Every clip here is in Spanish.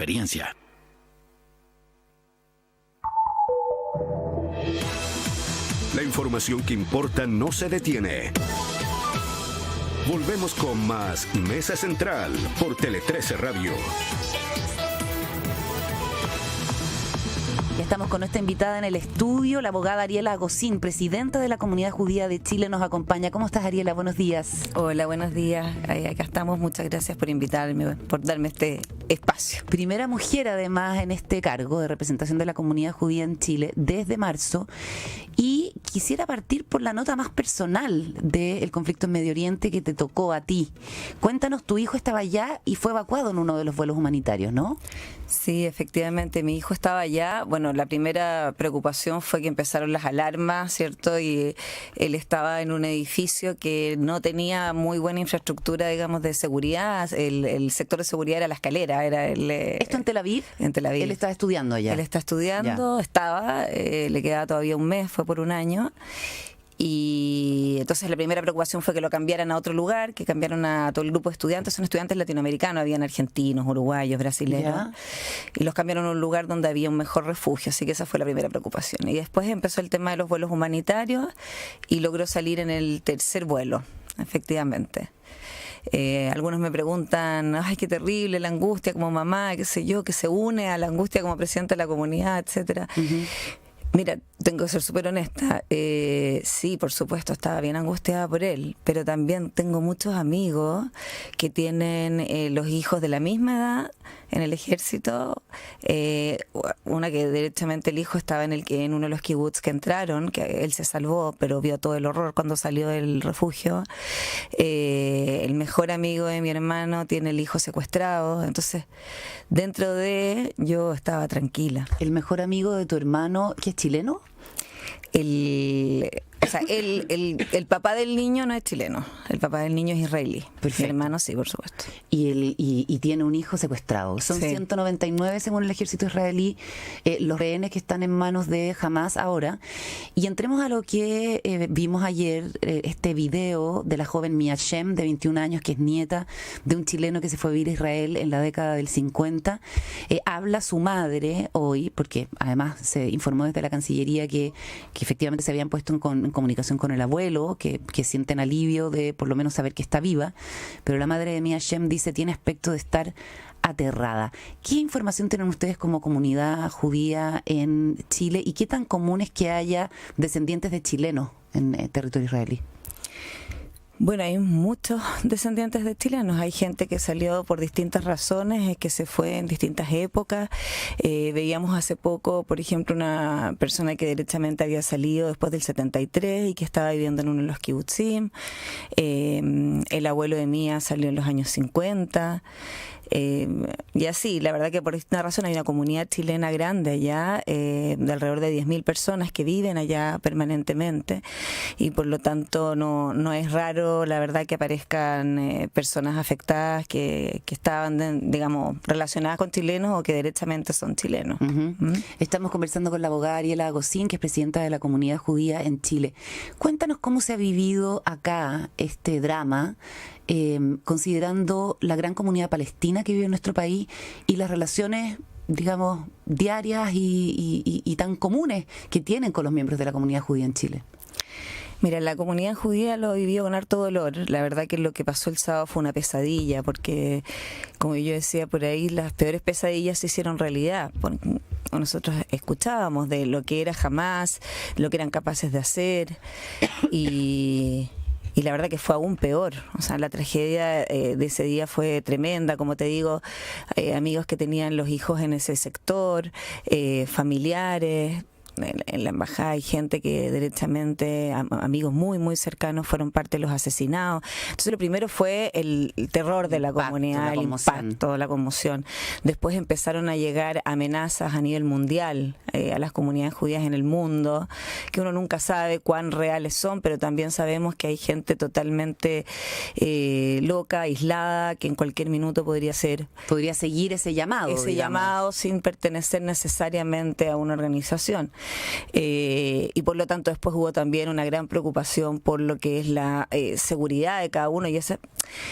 experiencia. La información que importa no se detiene. Volvemos con más Mesa Central por Tele 13 Radio. Estamos con nuestra invitada en el estudio, la abogada Ariela Agosín, presidenta de la Comunidad Judía de Chile, nos acompaña. ¿Cómo estás, Ariela? Buenos días. Hola, buenos días. Acá estamos. Muchas gracias por invitarme, por darme este espacio. Primera mujer, además, en este cargo de representación de la Comunidad Judía en Chile desde marzo. Y quisiera partir por la nota más personal del conflicto en Medio Oriente que te tocó a ti. Cuéntanos, tu hijo estaba allá y fue evacuado en uno de los vuelos humanitarios, ¿no? Sí, efectivamente, mi hijo estaba allá. Bueno, la primera preocupación fue que empezaron las alarmas, ¿cierto? Y él estaba en un edificio que no tenía muy buena infraestructura, digamos, de seguridad. El sector de seguridad era la escalera. ¿Esto en Tel Aviv? En Tel Aviv. Él estaba estudiando allá. Él está estudiando, le quedaba todavía un mes, fue por un año. Y entonces la primera preocupación fue que lo cambiaran a otro lugar, que cambiaron a todo el grupo de estudiantes. Son estudiantes latinoamericanos, habían argentinos, uruguayos, brasileños. Y los cambiaron a un lugar donde había un mejor refugio, así que esa fue la primera preocupación. Y después empezó el tema de los vuelos humanitarios y logró salir en el tercer vuelo, efectivamente. Algunos me preguntan, ay, qué terrible la angustia como mamá, qué sé yo, que se une a la angustia como presidenta de la comunidad, etcétera. Mira, tengo que ser súper honesta. Sí, por supuesto, estaba bien angustiada por él, pero también tengo muchos amigos que tienen los hijos de la misma edad en el ejército. Una que derechamente el hijo estaba en uno de los kibbutz que entraron, que él se salvó, pero vio todo el horror cuando salió del refugio. El mejor amigo de mi hermano tiene el hijo secuestrado. Entonces, dentro de yo estaba tranquila. ¿El mejor amigo de tu hermano, que es chileno? El papá del niño no es chileno, el papá del niño es israelí. Perfecto. Mi hermano sí, por supuesto. Y tiene un hijo secuestrado. Son 199 según el ejército israelí, los rehenes que están en manos de Hamas ahora. Y entremos a lo que vimos ayer, este video de la joven Mia Shem, de 21 años, que es nieta de un chileno que se fue a vivir a Israel en la década del 50. Habla su madre hoy, porque además se informó desde la Cancillería que efectivamente se habían puesto en comunicación con el abuelo, que sienten alivio de por lo menos saber que está viva, pero la madre de Mia Shem dice tiene aspecto de estar aterrada. ¿Qué información tienen ustedes como comunidad judía en Chile y qué tan común es que haya descendientes de chilenos en territorio israelí? Bueno, hay muchos descendientes de chilenos. Hay gente que salió por distintas razones, que se fue en distintas épocas. Veíamos hace poco, por ejemplo, una persona que derechamente había salido después del 73 y que estaba viviendo en uno de los kibutzim. El abuelo de Mía salió en los años 50. Y así, la verdad que por esta razón hay una comunidad chilena grande allá, de alrededor de 10.000 personas que viven allá permanentemente, y por lo tanto no es raro, la verdad, que aparezcan personas afectadas que estaban, digamos, relacionadas con chilenos o que derechamente son chilenos. Estamos conversando con la abogada Ariela Agosín, que es presidenta de la Comunidad Judía en Chile. Cuéntanos cómo se ha vivido acá este drama, considerando la gran comunidad palestina que vive en nuestro país y las relaciones, digamos, diarias y tan comunes que tienen con los miembros de la comunidad judía en Chile. Mira, la comunidad judía lo vivió con harto dolor. La verdad que lo que pasó el sábado fue una pesadilla, porque, como yo decía por ahí, las peores pesadillas se hicieron realidad. Nosotros escuchábamos de lo que era Hamás, lo que eran capaces de hacer, y la verdad que fue aún peor. O sea, la tragedia de ese día fue tremenda. Como te digo, amigos que tenían los hijos en ese sector, familiares. En la embajada hay gente que derechamente, amigos muy muy cercanos, fueron parte de los asesinados. Entonces lo primero fue el terror de la comunidad, el impacto, la conmoción. Después empezaron a llegar amenazas a nivel mundial a las comunidades judías en el mundo, que uno nunca sabe cuán reales son, pero también sabemos que hay gente totalmente loca, aislada, que en cualquier minuto podría seguir ese llamado, sin pertenecer necesariamente a una organización. y por lo tanto después hubo también una gran preocupación por lo que es la seguridad de cada uno, y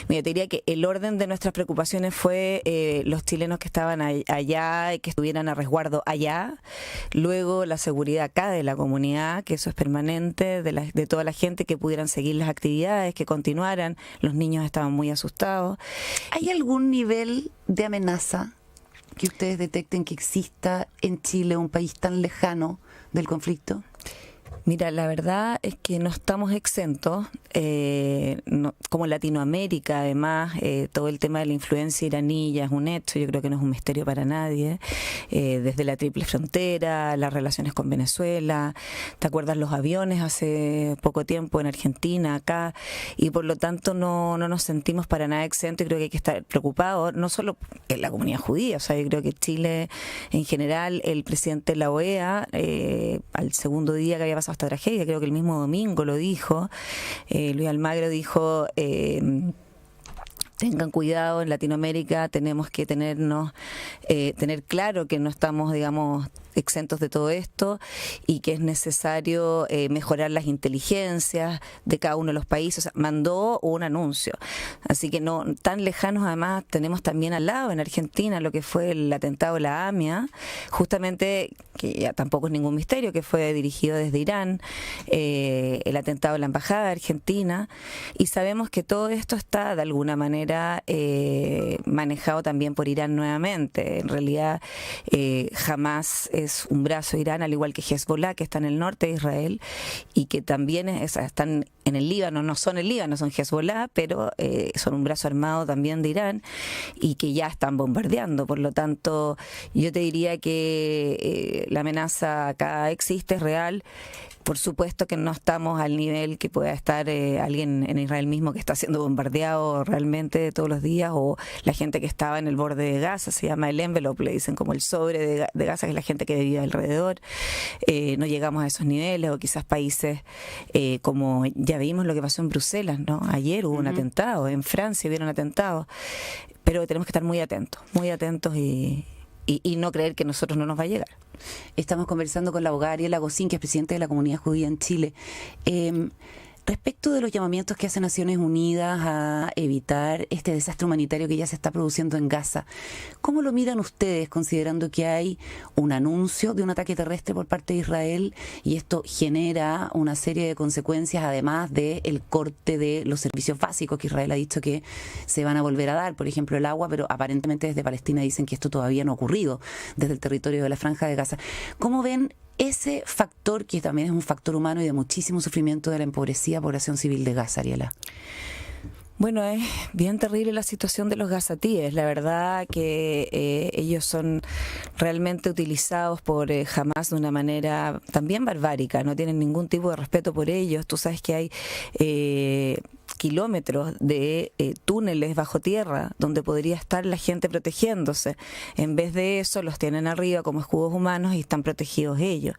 mira, te diría que el orden de nuestras preocupaciones fue los chilenos que estaban allá y que estuvieran a resguardo allá, luego la seguridad acá de la comunidad, que eso es permanente, de toda la gente, que pudieran seguir las actividades, que continuaran. Los niños estaban muy asustados. ¿Hay algún nivel de amenaza que ustedes detecten que exista en Chile, un país tan lejano del conflicto? Mira, la verdad es que no estamos exentos, como Latinoamérica, además, todo el tema de la influencia iraní ya es un hecho, yo creo que no es un misterio para nadie, desde la triple frontera, las relaciones con Venezuela, ¿te acuerdas los aviones hace poco tiempo en Argentina, acá? Y por lo tanto no nos sentimos para nada exentos, y creo que hay que estar preocupados, no solo en la comunidad judía, o sea, yo creo que Chile en general, el presidente de la OEA, al segundo día que había pasado esta tragedia, creo que el mismo domingo lo dijo, Luis Almagro dijo, tengan cuidado, en Latinoamérica tenemos que tener claro que no estamos, digamos, exentos de todo esto, y que es necesario mejorar las inteligencias de cada uno de los países. O sea, mandó un anuncio. Así que no tan lejanos, además tenemos también al lado en Argentina lo que fue el atentado de la AMIA, justamente, que ya tampoco es ningún misterio, que fue dirigido desde Irán, el atentado de la Embajada de Argentina, y sabemos que todo esto está de alguna manera manejado también por Irán nuevamente. En realidad, Hamás es un brazo de Irán, al igual que Hezbollah, que está en el norte de Israel, y que también están en el Líbano, no son el Líbano, son Hezbollah, pero son un brazo armado también de Irán, y que ya están bombardeando. Por lo tanto, yo te diría que la amenaza acá existe, es real. Por supuesto que no estamos al nivel que pueda estar alguien en Israel mismo que está siendo bombardeado realmente todos los días, o la gente que estaba en el borde de Gaza, se llama el envelope, le dicen como el sobre de Gaza, que es la gente que vive alrededor. No llegamos a esos niveles, o quizás países como ya vimos lo que pasó en Bruselas, ¿no? Ayer hubo un atentado, en Francia hubieron atentados, pero tenemos que estar muy atentos y no creer que a nosotros no nos va a llegar. Estamos conversando con la abogada Ariela Gosín, que es presidenta de la Comunidad Judía en Chile. Respecto de los llamamientos que hace Naciones Unidas a evitar este desastre humanitario que ya se está produciendo en Gaza, ¿cómo lo miran ustedes, considerando que hay un anuncio de un ataque terrestre por parte de Israel, y esto genera una serie de consecuencias, además del corte de los servicios básicos que Israel ha dicho que se van a volver a dar, por ejemplo el agua, pero aparentemente desde Palestina dicen que esto todavía no ha ocurrido desde el territorio de la Franja de Gaza? ¿Cómo ven ese factor, que también es un factor humano y de muchísimo sufrimiento de la empobrecida población civil de Gaza, Ariela? Bueno, es bien terrible la situación de los gazatíes. La verdad que ellos son realmente utilizados por Hamás de una manera también barbárica. No tienen ningún tipo de respeto por ellos. Tú sabes que hay kilómetros de túneles bajo tierra donde podría estar la gente protegiéndose. En vez de eso, los tienen arriba como escudos humanos y están protegidos ellos.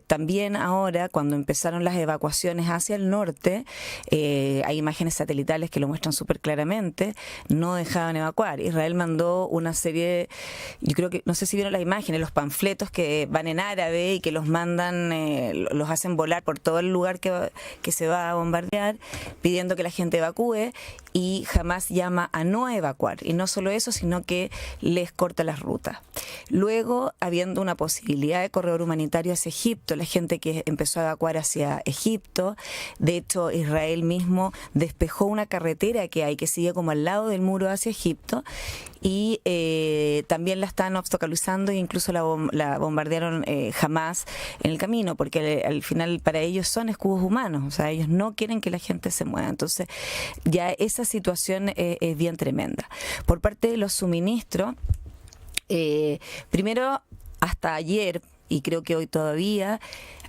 También ahora, cuando empezaron las evacuaciones hacia el norte, hay imágenes satelitales que lo muestran súper claramente, no dejaban evacuar. Israel mandó una serie, yo creo que, no sé si vieron las imágenes, los panfletos que van en árabe y que los mandan, los hacen volar por todo el lugar que se va a bombardear, pidiendo que la gente evacúe, y Hamás llama a no evacuar. Y no solo eso, sino que les corta las rutas. Luego, habiendo una posibilidad de corredor humanitario hacia Egipto, la gente que empezó a evacuar hacia Egipto, de hecho Israel mismo despejó una carretera que sigue como al lado del muro hacia Egipto, y también la están obstaculizando, e incluso la bombardearon Hamás en el camino, porque al final para ellos son escudos humanos, o sea, ellos no quieren que la gente se mueva. Entonces ya esa situación es bien tremenda. Por parte de los suministros, primero, hasta ayer, y creo que hoy todavía,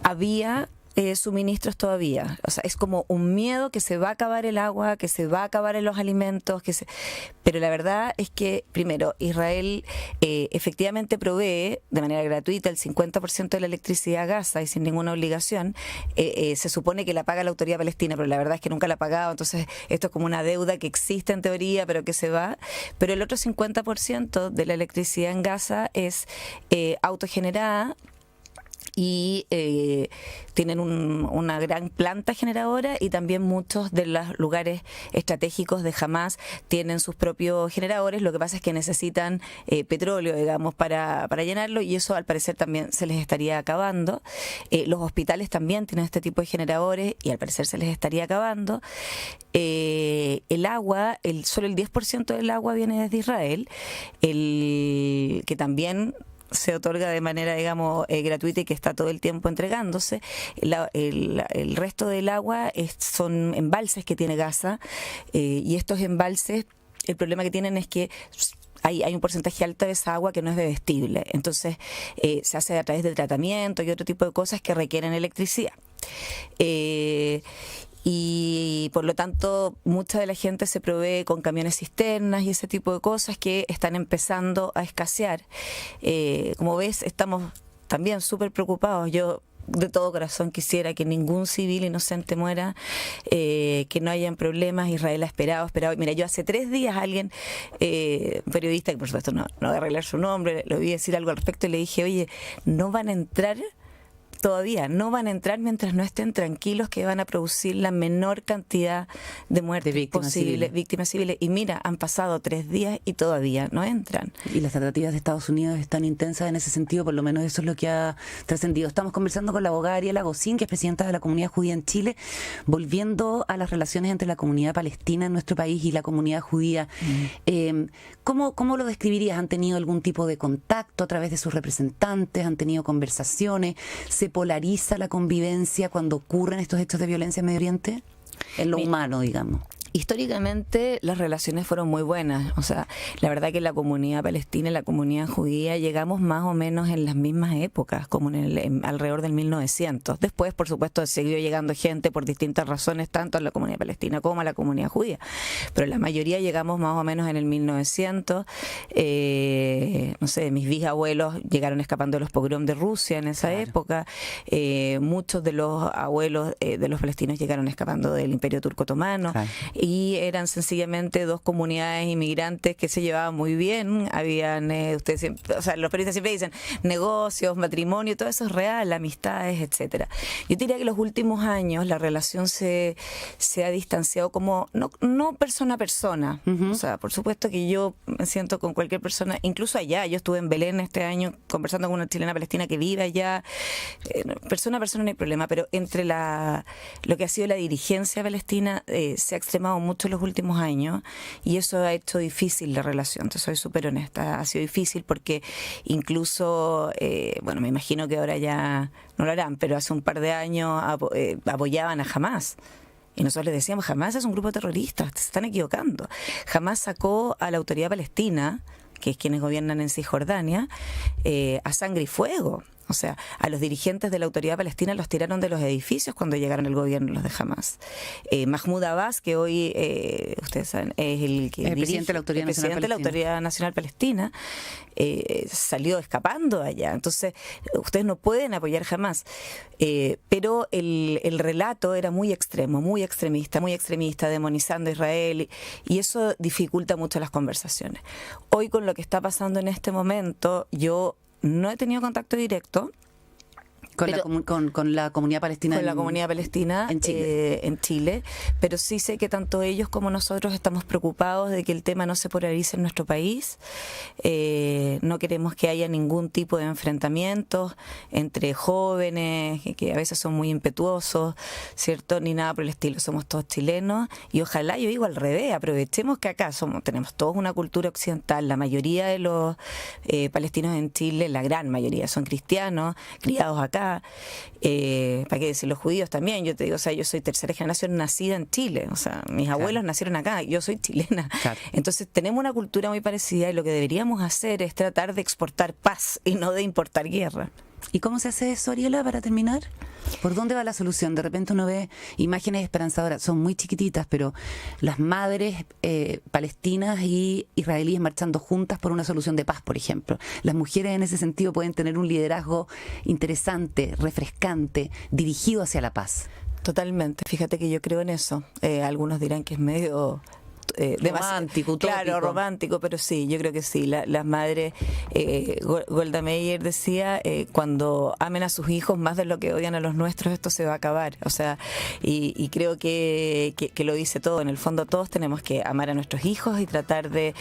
había suministros todavía. O sea, es como un miedo que se va a acabar el agua, que se va a acabar en los alimentos, pero la verdad es que, primero, Israel efectivamente provee de manera gratuita el 50% de la electricidad a Gaza y sin ninguna obligación. Se supone que la paga la autoridad palestina, pero la verdad es que nunca la ha pagado. Entonces esto es como una deuda que existe en teoría, pero que se va. Pero el otro 50% de la electricidad en Gaza es autogenerada, y tienen una gran planta generadora, y también muchos de los lugares estratégicos de Hamás tienen sus propios generadores. Lo que pasa es que necesitan petróleo, digamos, para llenarlo, y eso al parecer también se les estaría acabando. Los hospitales también tienen este tipo de generadores y al parecer se les estaría acabando. El agua, solo el 10% del agua viene desde Israel, que también se otorga de manera, digamos, gratuita y que está todo el tiempo entregándose. El resto del agua son embalses que tiene Gaza, y estos embalses, el problema que tienen es que hay un porcentaje alto de esa agua que no es bebestible. Entonces se hace a través de tratamiento y otro tipo de cosas que requieren electricidad. Y por lo tanto mucha de la gente se provee con camiones cisternas y ese tipo de cosas que están empezando a escasear. Como ves, estamos también súper preocupados. Yo de todo corazón quisiera que ningún civil inocente muera, que no hayan problemas. Israel ha esperado. Mira, yo hace 3 días alguien, un periodista, que por supuesto no voy a arreglar su nombre, le oí decir algo al respecto y le dije, oye, no van a entrar todavía, no van a entrar mientras no estén tranquilos que van a producir la menor cantidad de muertes posibles, víctimas civiles. Y mira, han pasado 3 días y todavía no entran. Y las tratativas de Estados Unidos están intensas en ese sentido, por lo menos eso es lo que ha trascendido. Estamos conversando con la abogada Ariela Gosín, que es presidenta de la comunidad judía en Chile, volviendo a las relaciones entre la comunidad palestina en nuestro país y la comunidad judía. ¿Cómo lo describirías? ¿Han tenido algún tipo de contacto a través de sus representantes? ¿Han tenido conversaciones? ¿Se polariza la convivencia cuando ocurren estos hechos de violencia en Medio Oriente? En lo humano, digamos. Históricamente las relaciones fueron muy buenas. O sea, la verdad que la comunidad palestina y la comunidad judía llegamos más o menos en las mismas épocas, como alrededor del 1900. Después, por supuesto, siguió llegando gente por distintas razones, tanto a la comunidad palestina como a la comunidad judía. Pero la mayoría llegamos más o menos en el 1900. No sé, mis bisabuelos llegaron escapando de los pogroms de Rusia en esa época. Muchos de los abuelos de los palestinos llegaron escapando del Imperio Turco Otomano. Y eran sencillamente 2 comunidades inmigrantes que se llevaban muy bien. Habían, ustedes siempre, o sea, los periodistas siempre dicen negocios, matrimonio, todo eso es real, amistades, etcétera. Yo diría que en los últimos años la relación se ha distanciado como, no persona a persona. O sea, por supuesto que yo me siento con cualquier persona, incluso allá. Yo estuve en Belén este año conversando con una chilena palestina que vive allá. Persona a persona no hay problema, pero entre lo que ha sido la dirigencia palestina se ha extremado mucho en los últimos años, y eso ha hecho difícil la relación. Te soy súper honesta, ha sido difícil porque incluso, bueno, me imagino que ahora ya no lo harán, pero hace un par de años apoyaban a Hamás. Y nosotros les decíamos, Hamás es un grupo terrorista, se están equivocando. Hamás sacó a la autoridad palestina, que es quienes gobiernan en Cisjordania, a sangre y fuego. O sea, a los dirigentes de la autoridad palestina los tiraron de los edificios cuando llegaron al gobierno los de Hamás. Mahmoud Abbas, que hoy, ustedes saben, es el presidente de la Autoridad Nacional Palestina, salió escapando allá. Entonces, ustedes no pueden apoyar Hamás. Pero el relato era muy extremo, muy extremista, demonizando a Israel, y eso dificulta mucho las conversaciones. Hoy, con lo que está pasando en este momento, yo no he tenido contacto directo con la comunidad palestina en Chile, pero sí sé que tanto ellos como nosotros estamos preocupados de que el tema no se polarice en nuestro país. No queremos que haya ningún tipo de enfrentamientos entre jóvenes que a veces son muy impetuosos, ¿cierto? Ni nada por el estilo. Somos todos chilenos, y ojalá, yo digo al revés, aprovechemos que acá tenemos todos una cultura occidental. La mayoría de los palestinos en Chile, la gran mayoría, son cristianos, criados acá. ¿Para qué decir? Los judíos también. Yo te digo, o sea, yo soy 3ª generación nacida en Chile. O sea, mis abuelos nacieron acá, yo soy chilena. Claro. Entonces tenemos una cultura muy parecida, y lo que deberíamos hacer es tratar de exportar paz y no de importar guerra. ¿Y cómo se hace eso, Ariela, para terminar? ¿Por dónde va la solución? De repente uno ve imágenes esperanzadoras, son muy chiquititas, pero las madres palestinas y israelíes marchando juntas por una solución de paz, por ejemplo. Las mujeres en ese sentido pueden tener un liderazgo interesante, refrescante, dirigido hacia la paz. Totalmente. Fíjate que yo creo en eso. Algunos dirán que es medio romántico, claro, utópico. romántico, pero sí, yo creo que sí. Las madres, Golda Meir decía, cuando amen a sus hijos más de lo que odian a los nuestros, esto se va a acabar. O sea, y creo que lo dice todo. En el fondo todos tenemos que amar a nuestros hijos y tratar de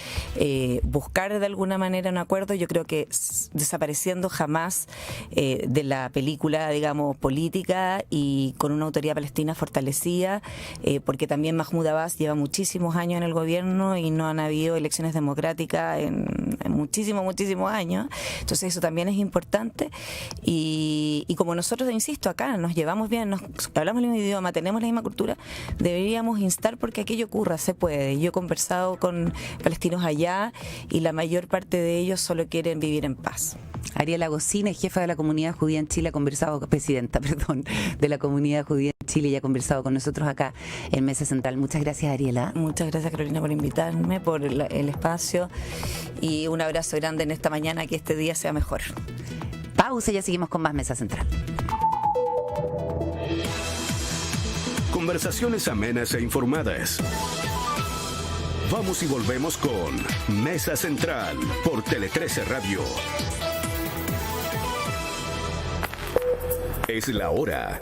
buscar de alguna manera un acuerdo. Yo creo que desapareciendo jamás de la película, digamos, política, y con una autoridad palestina fortalecida, porque también Mahmoud Abbas lleva muchísimos años en el gobierno y no han habido elecciones democráticas en muchísimos años. Entonces eso también es importante, y como nosotros, insisto, acá nos llevamos bien, hablamos el mismo idioma, tenemos la misma cultura, deberíamos instar porque aquello ocurra, se puede. Yo he conversado con palestinos allá y la mayor parte de ellos solo quieren vivir en paz. Ariela Gocina, jefa de la comunidad judía en Chile, ha conversado, presidenta, perdón, de la comunidad judía en Chile, y ha conversado con nosotros acá en Mesa Central. Muchas gracias, Ariela. Muchas gracias, Carolina, por invitarme, por el espacio, y un abrazo grande en esta mañana, que este día sea mejor. Pausa y ya seguimos con más Mesa Central. Conversaciones amenas e informadas. Vamos y volvemos con Mesa Central por Tele 13 Radio. Es la hora.